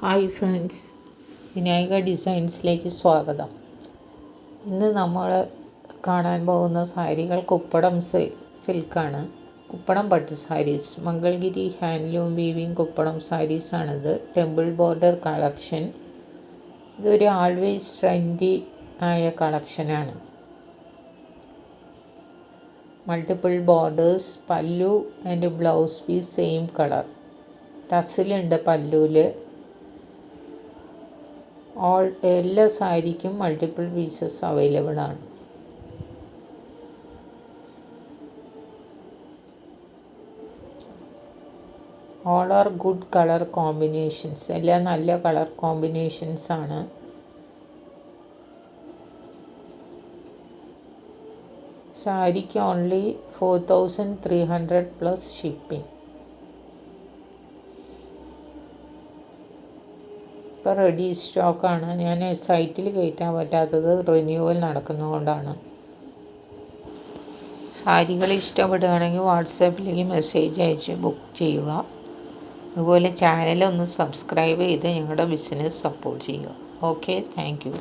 Hi friends, Vinayaka ഡിസൈൻസിലേക്ക് സ്വാഗതം. ഇന്ന് നമ്മൾ കാണാൻ പോകുന്ന സാരികൾ കുപ്പടം സിൽക്കാണ്. കുപ്പടം പട്ട് സാരീസ്, മംഗൾഗിരി ഹാൻഡ്ലൂം വീവിങ് കുപ്പടം സാരീസാണിത്. Temple border collection. ഇതൊരു ആൾവേസ് ട്രെൻഡി ആയ കളക്ഷനാണ്. Multiple borders, pallu and blouse piece same colour. ടസിലുണ്ട് പല്ലുവിൽ. എല്ലാ സാരിക്കും മൾട്ടിപ്പിൾ പീസസ് അവൈലബിൾ ആണ്. All are good colour combinations. എല്ലാം നല്ല കളർ കോമ്പിനേഷൻസ് ആണ്. സാരിക്ക് ഓൺലി 4300 പ്ലസ് ഷിപ്പിംഗ്. ഇപ്പോൾ റെഡി സ്റ്റോക്കാണ്. ഞാൻ സൈറ്റിൽ കയറ്റാൻ പറ്റാത്തത് റിന്യൂവൽ നടക്കുന്നതുകൊണ്ടാണ്. സാരികൾ ഇഷ്ടപ്പെടുകയാണെങ്കിൽ വാട്സാപ്പിലേക്ക് മെസ്സേജ് അയച്ച് ബുക്ക് ചെയ്യുക. അതുപോലെ ചാനലൊന്ന് സബ്സ്ക്രൈബ് ചെയ്ത് ഞങ്ങളുടെ ബിസിനസ് സപ്പോർട്ട് ചെയ്യുക. Okay, thank you.